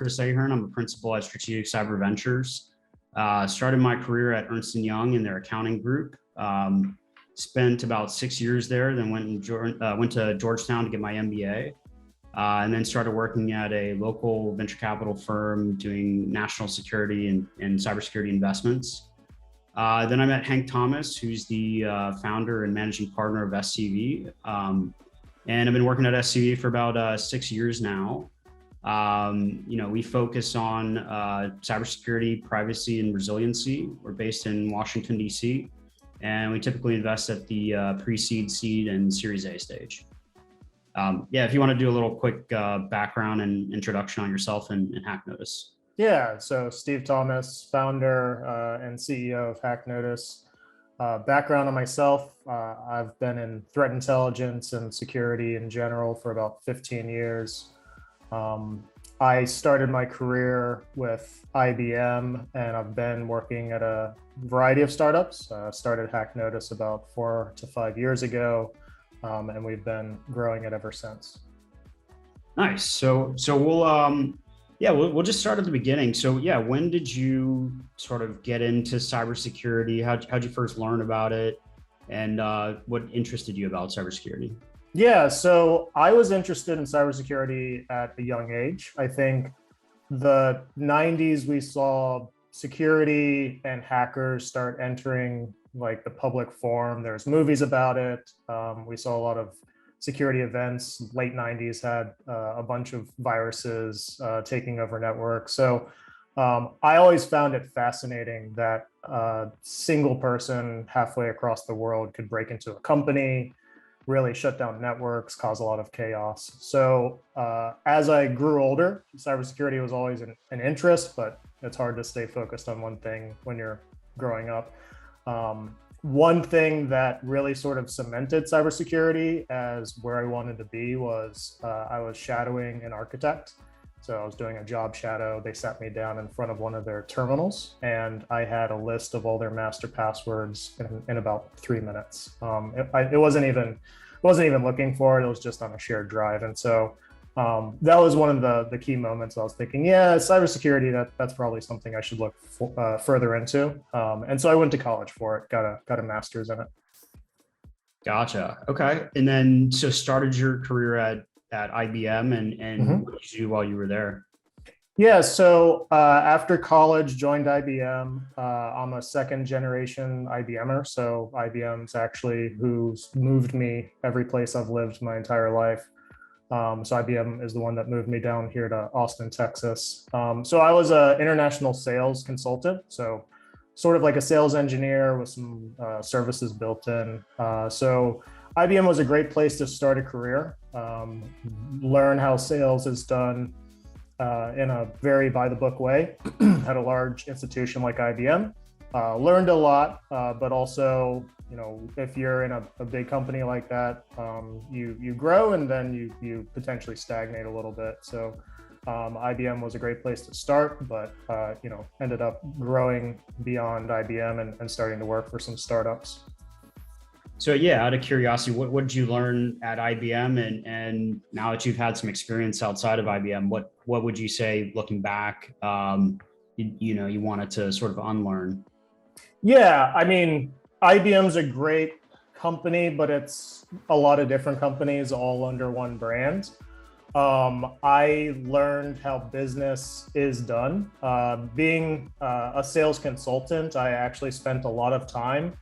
Chris Ahern. I'm a principal at Strategic Cyber Ventures. Started my career at Ernst & Young in their accounting group. Spent about 6 years there, then went to Georgetown to get my MBA. And then started working at a local venture capital firm doing national security and cybersecurity investments. Then I met Hank Thomas, who's the founder and managing partner of SCV. And I've been working at SCV for about 6 years now. We focus on cybersecurity, privacy, and resiliency. We're based in Washington, D.C., and we typically invest at the pre-seed, seed, and Series A stage. If you want to do a little quick background and introduction on yourself and HackNotice. Yeah, so Steve Thomas, founder and CEO of HackNotice. Background on myself, I've been in threat intelligence and security in general for about 15 years. I started my career with IBM, and I've been working at a variety of startups. Started HackNotice about 4 to 5 years ago, and we've been growing it ever since. Nice. So we'll just start at the beginning. So when did you sort of get into cybersecurity? How'd you first learn about it? And what interested you about cybersecurity? Yeah, so I was interested in cybersecurity at a young age. I think the 90s, we saw security and hackers start entering like the public forum. There's movies about it. We saw a lot of security events. Late 90s had a bunch of viruses taking over networks. So I always found it fascinating that a single person halfway across the world could break into a company, really shut down networks, cause a lot of chaos. So as I grew older, cybersecurity was always an interest, but it's hard to stay focused on one thing when you're growing up. One thing that really sort of cemented cybersecurity as where I wanted to be was I was shadowing an architect. So I was doing a job shadow. They sat me down in front of one of their terminals, and I had a list of all their master passwords in about 3 minutes. It wasn't even looking for it. It was just on a shared drive. And so that was one of the key moments. I was thinking, cybersecurity, that's probably something I should look further into. And so I went to college for it, got a master's in it. Gotcha. Okay. And then so started your career at IBM and what did you do while you were there? Yeah, so after college, joined IBM. I'm a second generation IBMer. So IBM's actually who's moved me every place I've lived my entire life. So IBM is the one that moved me down here to Austin, Texas. So I was an international sales consultant. So sort of like a sales engineer with some services built in. So IBM was a great place to start a career, learn how sales is done in a very by the book way at a large institution like IBM. Learned a lot, but also, if you're in a big company like that, you grow and then you potentially stagnate a little bit. So IBM was a great place to start, but ended up growing beyond IBM and starting to work for some startups. So out of curiosity, what did you learn at IBM? And now that you've had some experience outside of IBM, what would you say, looking back, you wanted to sort of unlearn? Yeah, I mean, IBM's a great company, but it's a lot of different companies all under one brand. I learned how business is done. Being a sales consultant, I actually spent a lot of time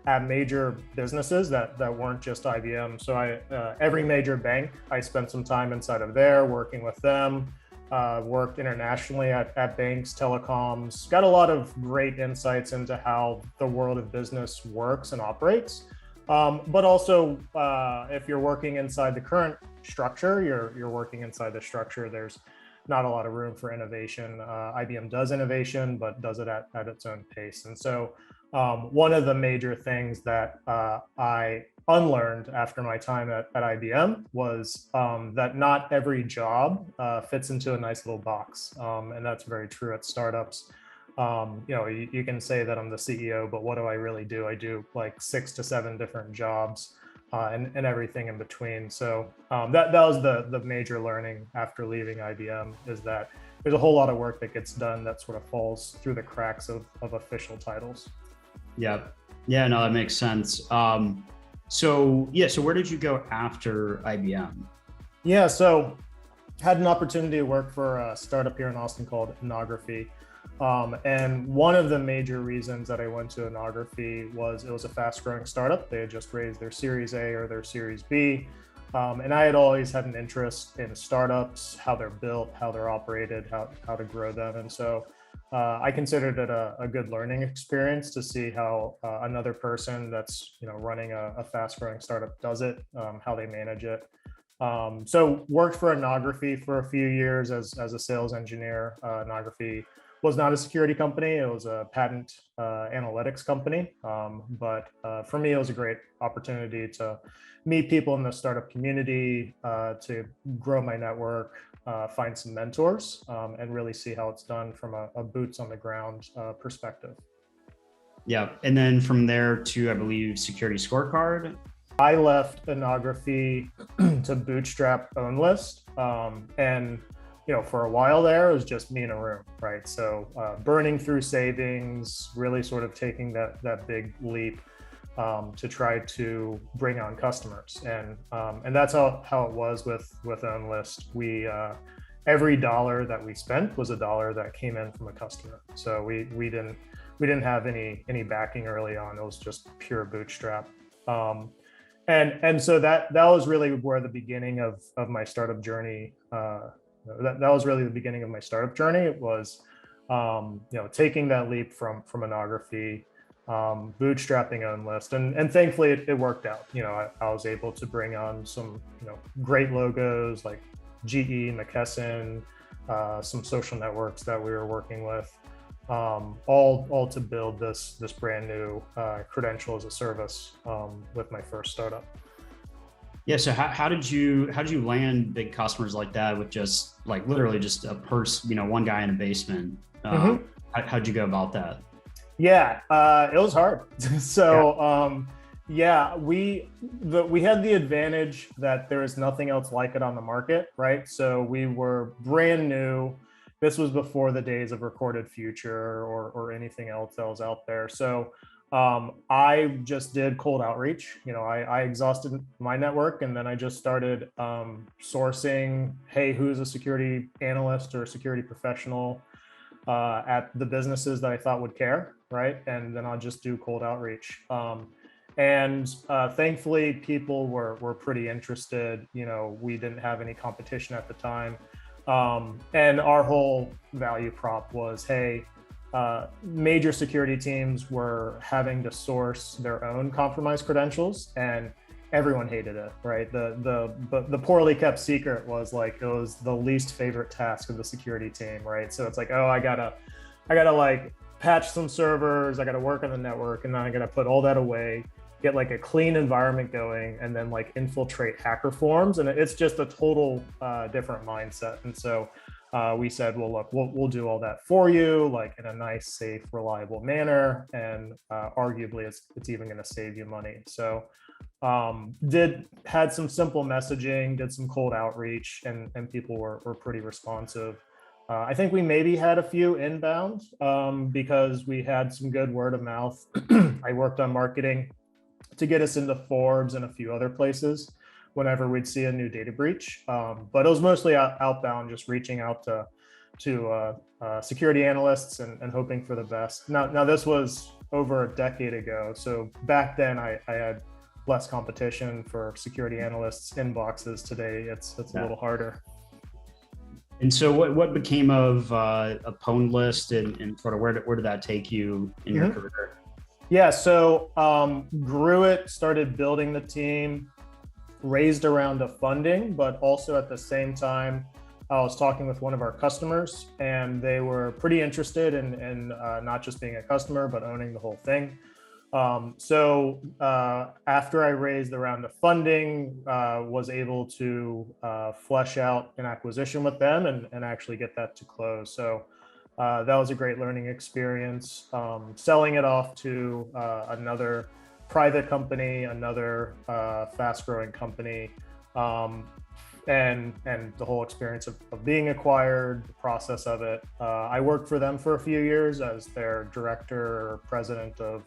at major businesses that weren't just IBM. So every major bank, I spent some time inside of there working with them, worked internationally at banks, telecoms, got a lot of great insights into how the world of business works and operates. But also, if you're working inside the current structure, you're working inside the structure, there's not a lot of room for innovation. IBM does innovation, but does it at its own pace. And so one of the major things that I unlearned after my time at IBM was that not every job fits into a nice little box. And that's very true at startups. You can say that I'm the CEO, but what do I really do? I do like 6 to 7 different jobs and everything in between. So that was the major learning after leaving IBM, is that there's a whole lot of work that gets done that sort of falls through the cracks of official titles. Yeah. Yeah, no, that makes sense. So where did you go after IBM? Yeah, so had an opportunity to work for a startup here in Austin called Ethnography. And one of the major reasons that I went to Ethnography was it was a fast growing startup. They had just raised their Series A or their Series B. And I had always had an interest in startups, how they're built, how they're operated, how to grow them. And so I considered it a good learning experience to see how another person that's running a fast growing startup does it, how they manage it. So worked for Ethnography for a few years as a sales engineer. Ethnography was not a security company. It was a patent analytics company. But for me, it was a great opportunity to meet people in the startup community, to grow my network, find some mentors, and really see how it's done from a boots on the ground perspective. Yeah. And then from there to, I believe, Security Scorecard. I left Ethnography to bootstrap Unlist. And for a while there, it was just me in a room, right? So burning through savings, really sort of taking that big leap to try to bring on customers. And that's how it was with Unlist. We every dollar that we spent was a dollar that came in from a customer. So we didn't have any backing early on. It was just pure bootstrap. And so that was really where the beginning of my startup journey. That was really the beginning of my startup journey. It was, taking that leap from Ethnography, bootstrapping Unlist, and thankfully it worked out. I was able to bring on some great logos like GE, McKesson, some social networks that we were working with. All to build this brand new credential as a service with my first startup. Yeah. So how did you land big customers like that with just like literally just a person, one guy in a basement? How'd you go about that? Yeah, it was hard. So we had the advantage that there is nothing else like it on the market, right? So we were brand new. This was before the days of Recorded Future or anything else that was out there. So I just did cold outreach. I exhausted my network, and then I just started sourcing, hey, who's a security analyst or a security professional at the businesses that I thought would care, right? And then I'll just do cold outreach. And thankfully, people were pretty interested. We didn't have any competition at the time. And our whole value prop was, hey, major security teams were having to source their own compromised credentials, and everyone hated it, right? The poorly kept secret was like, it was the least favorite task of the security team, right? So it's like, oh, I gotta like patch some servers, I gotta work on the network, and then I gotta put all that away, get like a clean environment going, and then like infiltrate hacker forums. And it's just a total different mindset. And so we said, well, look, we'll do all that for you, like in a nice, safe, reliable manner. And arguably it's even going to save you money. So had some simple messaging, did some cold outreach, and people were pretty responsive. I think we maybe had a few inbound because we had some good word of mouth. I worked on marketing to get us into Forbes and a few other places whenever we'd see a new data breach. But it was mostly outbound, just reaching out to security analysts and hoping for the best. Now this was over a decade ago. So back then I had less competition for security analysts inboxes. Today it's a little harder. And so what became of Unlist and sort of where did that take you in your career? Yeah, so grew it, started building the team, raised a round of funding, but also at the same time, I was talking with one of our customers, and they were pretty interested in not just being a customer, but owning the whole thing. So after I raised the round of funding, was able to flesh out an acquisition with them and actually get that to close. So that was a great learning experience. Selling it off to another private company, another fast-growing company. and the whole experience of being acquired, the process of it. I worked for them for a few years as their director or president of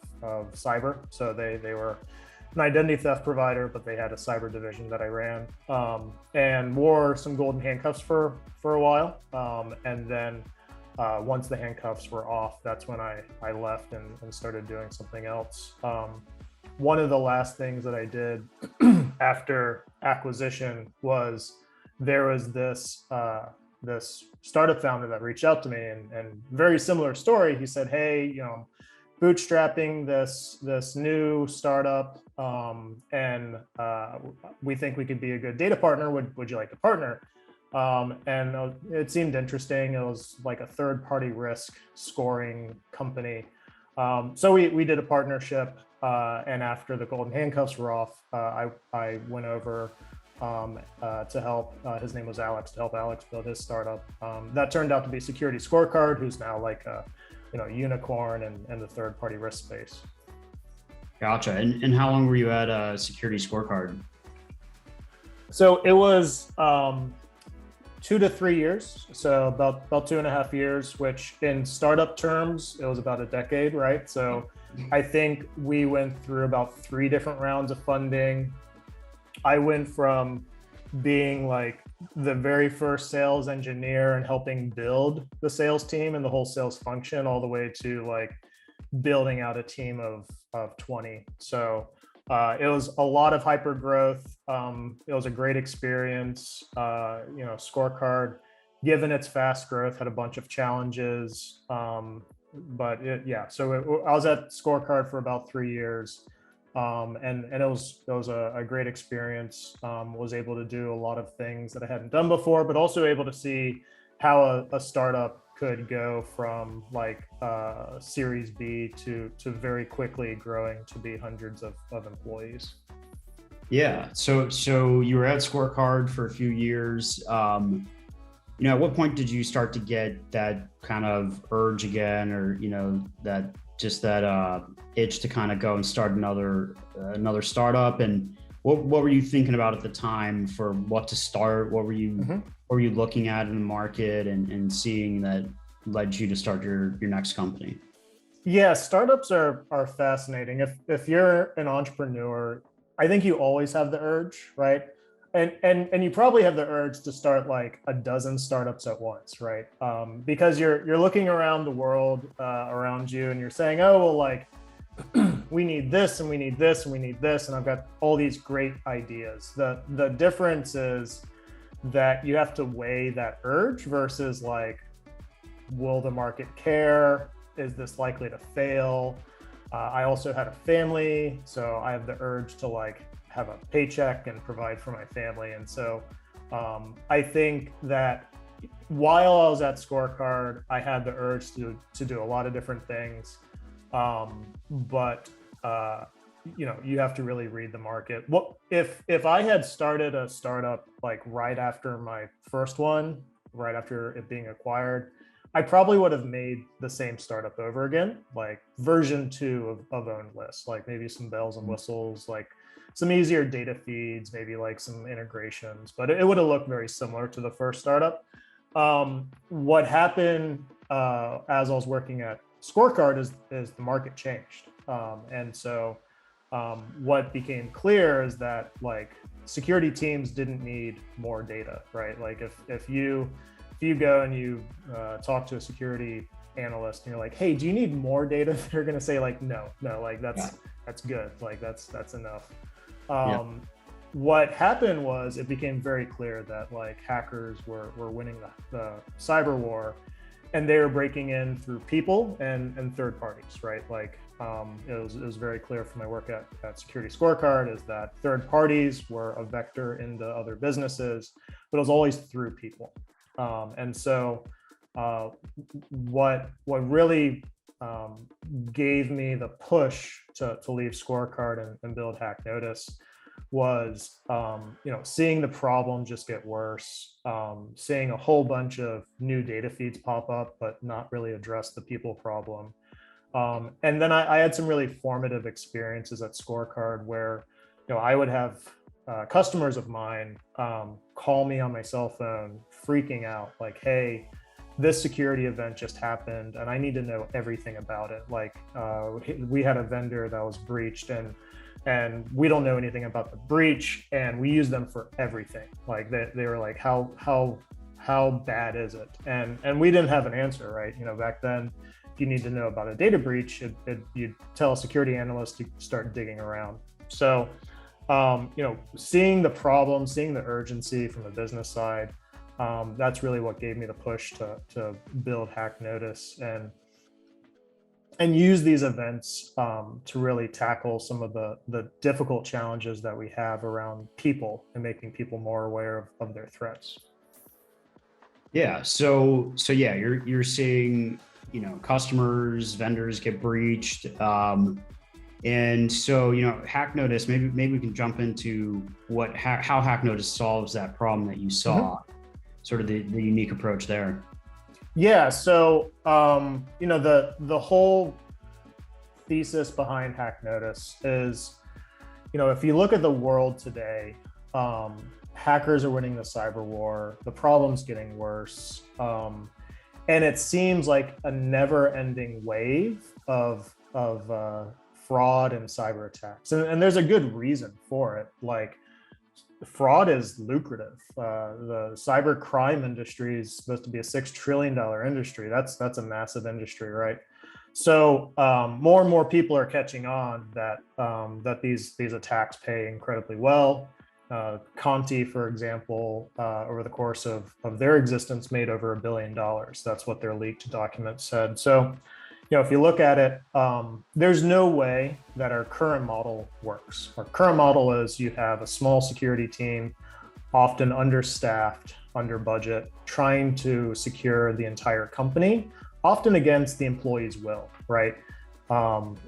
cyber. So they were an identity theft provider, but they had a cyber division that I ran, and wore some golden handcuffs for a while. And then once the handcuffs were off, that's when I left and started doing something else. One of the last things that I did after acquisition was there was this startup founder that reached out to me, and very similar story. He said, "Hey, bootstrapping this new startup, and we think we could be a good data partner. Would you like to partner?" And it seemed interesting. It was like a third-party risk scoring company. So we did a partnership, and after the golden handcuffs were off, I went over to help. His name was Alex, to help Alex build his startup. That turned out to be Security Scorecard, who's now like a unicorn in the third-party risk space. Gotcha. And how long were you at Security Scorecard? So it was 2 to 3 years. So about 2.5 years, which in startup terms, it was about a decade, right? So I think we went through about 3 different rounds of funding. I went from being like the very first sales engineer and helping build the sales team and the whole sales function, all the way to like building out a team of 20. So it was a lot of hyper growth. It was a great experience. Scorecard, given its fast growth, had a bunch of challenges. So I was at Scorecard for about 3 years. And it was a great experience. Was able to do a lot of things that I hadn't done before, but also able to see how a startup could go from like Series B to very quickly growing to be hundreds of employees. Yeah. So you were at Scorecard for a few years. At what point did you start to get that kind of urge again, or that itch to kind of go and start another startup? And what were you thinking about at the time for what to start? What were you looking at in the market and seeing that led you to start your next company? Yeah, startups are fascinating. If you're an entrepreneur, I think you always have the urge, right? And you probably have the urge to start like a dozen startups at once, right? Because you're looking around the world around you, and you're saying, oh, well, like we need this and we need this and we need this, and I've got all these great ideas. The difference is that you have to weigh that urge versus like, will the market care? Is this likely to fail? I also had a family, so I have the urge to like have a paycheck and provide for my family. And so I think that while I was at Scorecard, I had the urge to do a lot of different things. But you have to really read the market. What if I had started a startup like right after my first one, right after it being acquired, I probably would have made the same startup over again, like version 2 of Unlist, like maybe some bells and whistles, like some easier data feeds, maybe like some integrations, but it would have looked very similar to the first startup. What happened as I was working at Scorecard is the market changed. And so what became clear is that like security teams didn't need more data, right? Like if you go and you talk to a security analyst and you're like, hey, do you need more data? They're going to say like, no, like that's good. Like that's enough. What happened was it became very clear that like hackers were winning the cyber war, and they were breaking in through people and third parties, right? Like it was very clear from my work at Security Scorecard is that third parties were a vector into other businesses, but it was always through people. And so what really gave me the push to leave Scorecard and build HackNotice was seeing the problem just get worse, seeing a whole bunch of new data feeds pop up, but not really address the people problem. And then I had some really formative experiences at Scorecard where I would have customers of mine call me on my cell phone, freaking out, like, "Hey, this security event just happened, and I need to know everything about it. Like, we had a vendor that was breached, and we don't know anything about the breach, and we use them for everything." Like, they were like, "How bad is it?" And we didn't have an answer, right? Back then, if you need to know about a data breach, you'd tell a security analyst to start digging around. So, seeing the problem, seeing the urgency from the business side, that's really what gave me the push to build HackNotice and use these events to really tackle some of the difficult challenges that we have around people and making people more aware of their threats. Yeah. So yeah, you're seeing, customers, vendors get breached. And so, HackNotice, maybe we can jump into how HackNotice solves that problem that you saw, sort of the unique approach there. Yeah. So, the whole thesis behind HackNotice is, if you look at the world today, hackers are winning the cyber war, the problem's getting worse. And it seems like a never-ending wave of fraud and cyber attacks. And there's a good reason for it. Like, fraud is lucrative. The cyber crime industry is supposed to be a $6 trillion industry. That's a massive industry, right? So more and more people are catching on that these attacks pay incredibly well. Conti, for example, over the course of their existence, made over $1 billion. That's what their leaked document said. So, if you look at it, there's no way that our current model works. Our current model is you have a small security team, often understaffed, under budget, trying to secure the entire company, often against the employee's will, right?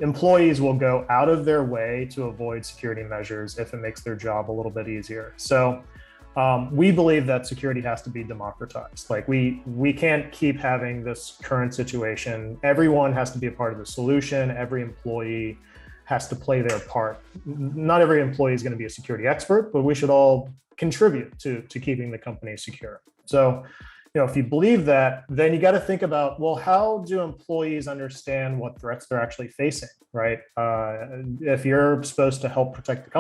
Employees will go out of their way to avoid security measures if it makes their job a little bit easier. So we believe that security has to be democratized. Like, we can't keep having this current situation. Everyone has to be a part of the solution. Every employee has to play their part. Not every employee is going to be a security expert, but we should all contribute to keeping the company secure. So, if you believe that, then you got to think about, well, how do employees understand what threats they're actually facing, right? If you're supposed to help protect the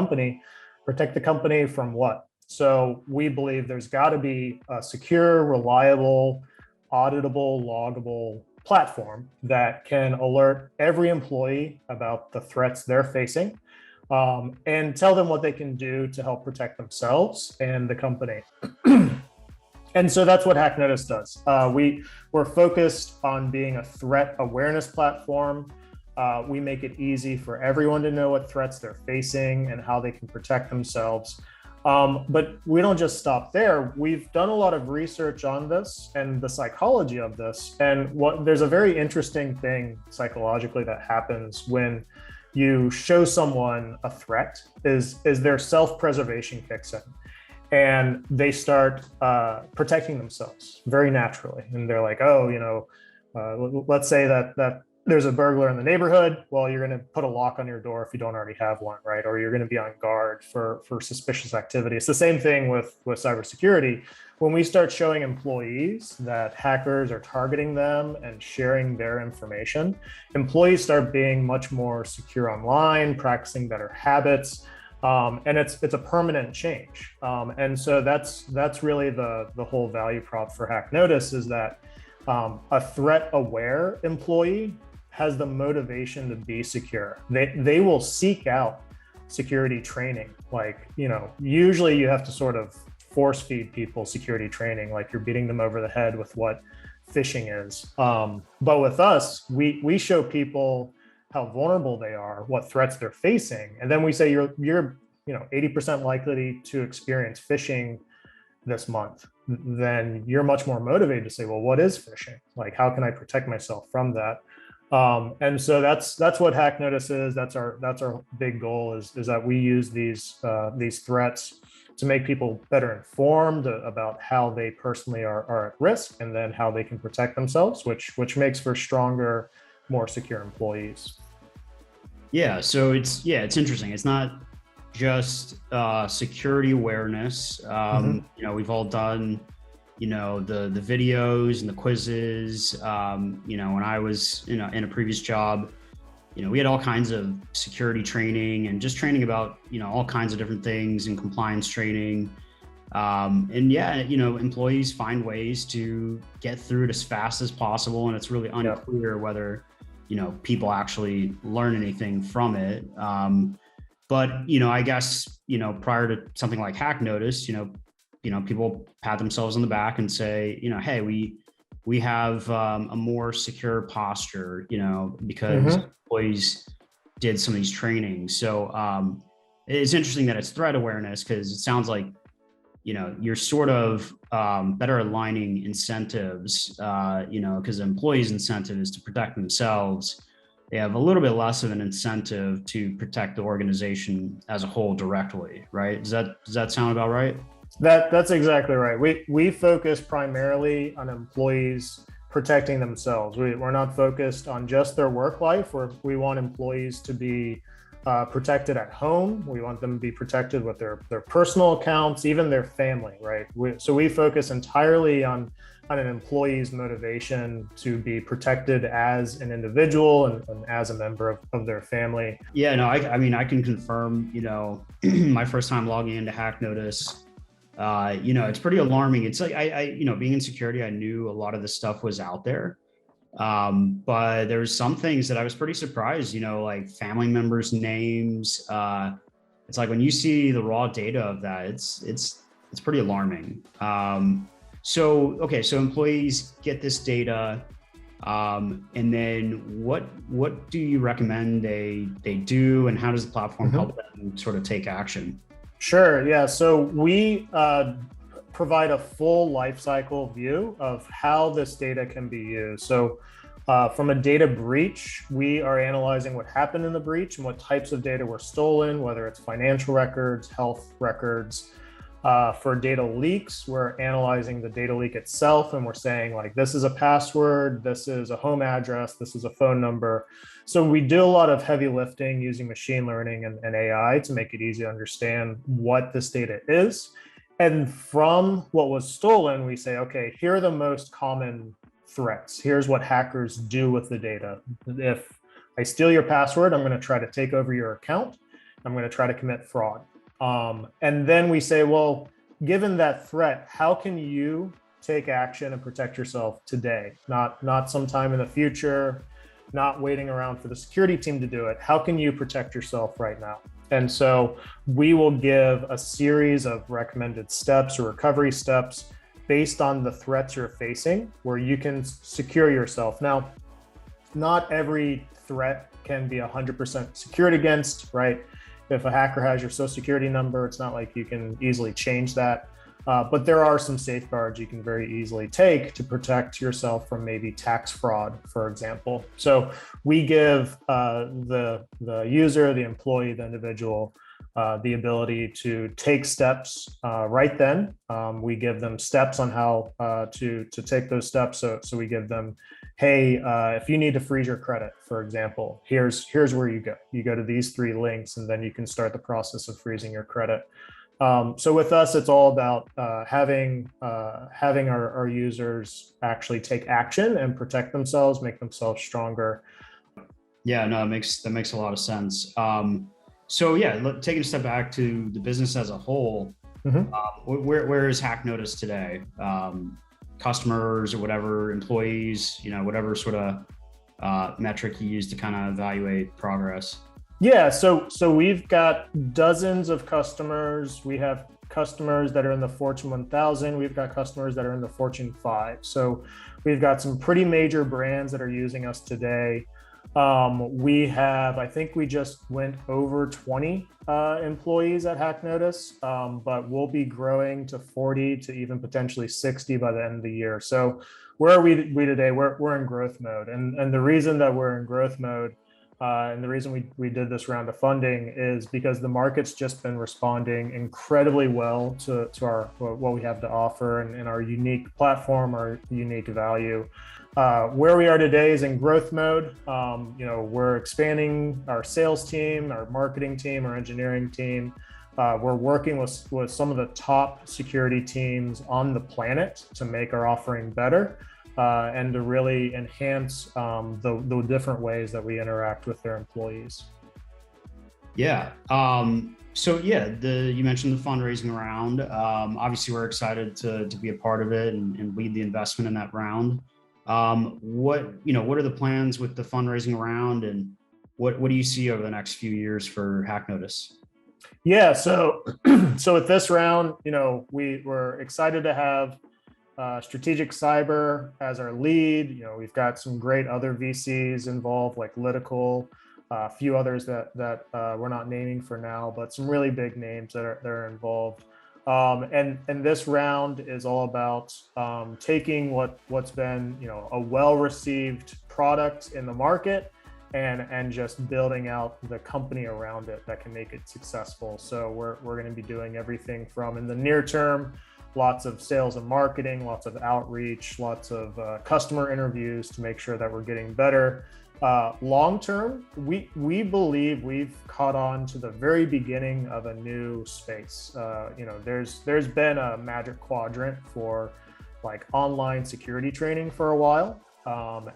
company from what? So we believe there's got to be a secure, reliable, auditable, loggable platform that can alert every employee about the threats they're facing, and tell them what they can do to help protect themselves and the company. And so that's what HackNotice does. We're focused on being a threat awareness platform. We make it easy for everyone to know what threats they're facing and how they can protect themselves. But we don't just stop there. We've done a lot of research on this and the psychology of this. And there's a very interesting thing psychologically that happens when you show someone a threat is their self-preservation kicks in. And they start protecting themselves very naturally. And they're like, oh, let's say that there's a burglar in the neighborhood. Well, you're going to put a lock on your door if you don't already have one, right? Or you're going to be on guard for suspicious activity. It's the same thing with cybersecurity. When we start showing employees that hackers are targeting them and sharing their information, employees start being much more secure online, practicing better habits. And it's a permanent change. And so that's really the whole value prop for HackNotice, is that a threat aware employee has the motivation to be secure. They will seek out security training. Like, usually you have to sort of force feed people security training, like you're beating them over the head with what phishing is. But with us, we show people how vulnerable they are, what threats they're facing. And then we say you're 80% likely to experience phishing this month. Then you're much more motivated to say, well, what is phishing? Like, how can I protect myself from that? And so that's what HackNotice is. That's our big goal is that we use these threats to make people better informed about how they personally are at risk, and then how they can protect themselves, which makes for stronger, more secure employees. Yeah. So it's interesting. It's not just security awareness. We've all done, the videos and the quizzes. When I was in a previous job, we had all kinds of security training and just training about, all kinds of different things and compliance training. Employees find ways to get through it as fast as possible. And it's really unclear whether, people actually learn anything from it. But I guess, prior to something like HackNotice, people pat themselves on the back and say, hey, we have a more secure posture, because employees did some of these trainings. So it's interesting that it's threat awareness, because it sounds like, you're sort of better aligning incentives, because the employee's incentive is to protect themselves. They have a little bit less of an incentive to protect the organization as a whole directly, right? Does that sound about right? That's exactly right. We focus primarily on employees protecting themselves. We're not focused on just their work life. We want employees to be protected at home. We want them to be protected with their personal accounts, even their family, right? So we focus entirely on an employee's motivation to be protected as an individual and as a member of their family. Yeah, no, I can confirm, my first time logging into HackNotice, it's pretty alarming. It's like, being in security, I knew a lot of this stuff was out there. But there's some things that I was pretty surprised, like family members' names. It's like when you see the raw data of that, it's pretty alarming. So employees get this data, and then what do you recommend they do, and how does the platform help them sort of take action? Sure. Yeah. So we provide a full lifecycle view of how this data can be used. So from a data breach, we are analyzing what happened in the breach and what types of data were stolen, whether it's financial records, health records. For data leaks, we're analyzing the data leak itself, and we're saying, like, this is a password, this is a home address, this is a phone number. So we do a lot of heavy lifting using machine learning and AI to make it easy to understand what this data is. And from what was stolen, we say, okay, here are the most common threats. Here's what hackers do with the data. If I steal your password, I'm going to try to take over your account. I'm going to try to commit fraud. And then we say, well, given that threat, how can you take action and protect yourself today? Not sometime in the future, not waiting around for the security team to do it. How can you protect yourself right now? And so we will give a series of recommended steps or recovery steps based on the threats you're facing, where you can secure yourself. Now, not every threat can be 100% secured against, right? If a hacker has your social security number, it's not like you can easily change that. But there are some safeguards you can very easily take to protect yourself from maybe tax fraud, for example. So we give the user, the employee, the individual, the ability to take steps right then. We give them steps on how to take those steps. So we give them, hey, if you need to freeze your credit, for example, here's where you go. You go to these 3 links, and then you can start the process of freezing your credit. So with us, it's all about having our users actually take action and protect themselves, make themselves stronger. Yeah, no, that makes a lot of sense. So yeah, taking a step back to the business as a whole, where is HackNotice today? Customers or whatever, employees, whatever sort of metric you use to kind of evaluate progress. Yeah, so we've got dozens of customers. We have customers that are in the Fortune 1000. We've got customers that are in the Fortune 5. So we've got some pretty major brands that are using us today. I think we just went over 20 employees at HackNotice, but we'll be growing to 40 to even potentially 60 by the end of the year. So where are we today? We're in growth mode. And the reason that we're in growth mode and the reason we did this round of funding is because the market's just been responding incredibly well to our what we have to offer and our unique platform, our unique value. Where we are today is in growth mode. We're expanding our sales team, our marketing team, our engineering team. We're working with some of the top security teams on the planet to make our offering better and to really enhance the different ways that we interact with their employees. Yeah. You mentioned the fundraising round. Obviously, we're excited to be a part of it and lead the investment in that round. What are the plans with the fundraising round, and what do you see over the next few years for HackNotice? Yeah, so with this round, we're excited to have Strategic Cyber as our lead. We've got some great other VCs involved, like Litical, a few others that we're not naming for now, but some really big names that are involved. And this round is all about taking what's been a well-received product in the market and just building out the company around it that can make it successful. So we're going to be doing everything from, in the near term, lots of sales and marketing, lots of outreach, lots of customer interviews to make sure that we're getting better. Long term, we believe we've caught on to the very beginning of a new space. There's been a magic quadrant for like online security training for a while.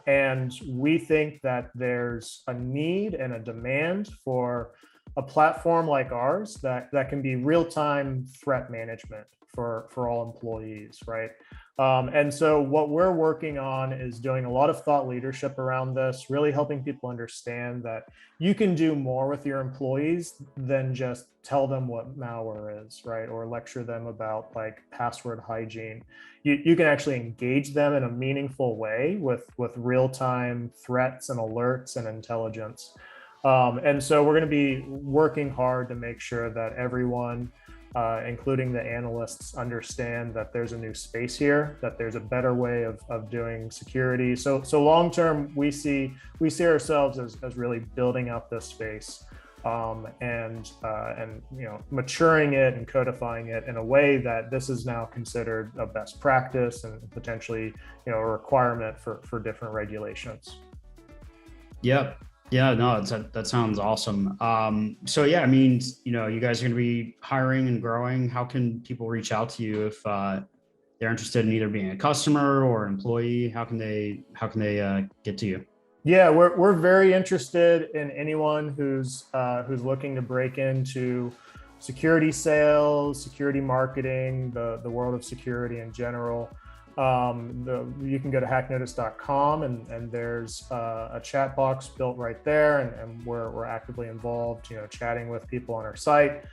And we think that there's a need and a demand for a platform like ours that can be real-time threat management for all employees, right? And so what we're working on is doing a lot of thought leadership around this, really helping people understand that you can do more with your employees than just tell them what malware is, right? Or lecture them about like password hygiene. You can actually engage them in a meaningful way with real-time threats and alerts and intelligence. And so we're going to be working hard to make sure that everyone, including the analysts, understand that there's a new space here, that there's a better way of doing security. So long term, we see ourselves as really building out this space and maturing it and codifying it in a way that this is now considered a best practice and potentially a requirement for different regulations. Yep. Yeah, no, that sounds awesome. You guys are going to be hiring and growing. How can people reach out to you if they're interested in either being a customer or employee? How can they get to you? Yeah, we're very interested in anyone who's looking to break into security sales, security marketing, the world of security in general. You can go to hacknotice.com and there's a chat box built right there, and we're actively involved, chatting with people on our site.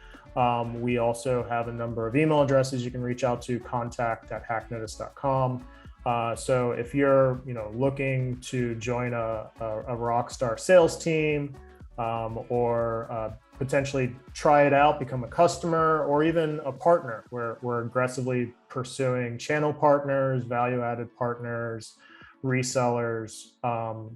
We also have a number of email addresses you can reach out to, contact@hacknotice.com. So if you're looking to join a rockstar sales team or potentially try it out, become a customer, or even a partner. We're aggressively pursuing channel partners, value-added partners, resellers.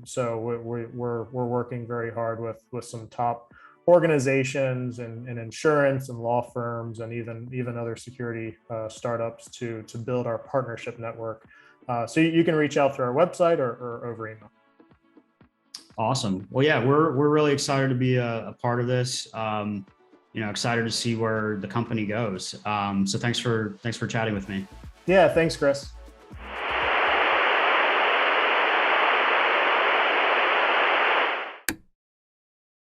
So we're working very hard with some top organizations and insurance and law firms and even other security startups to build our partnership network. So you can reach out through our website or over email. Awesome. Well, yeah, we're really excited to be a part of this. Excited to see where the company goes. So thanks for chatting with me. Yeah, thanks, Chris.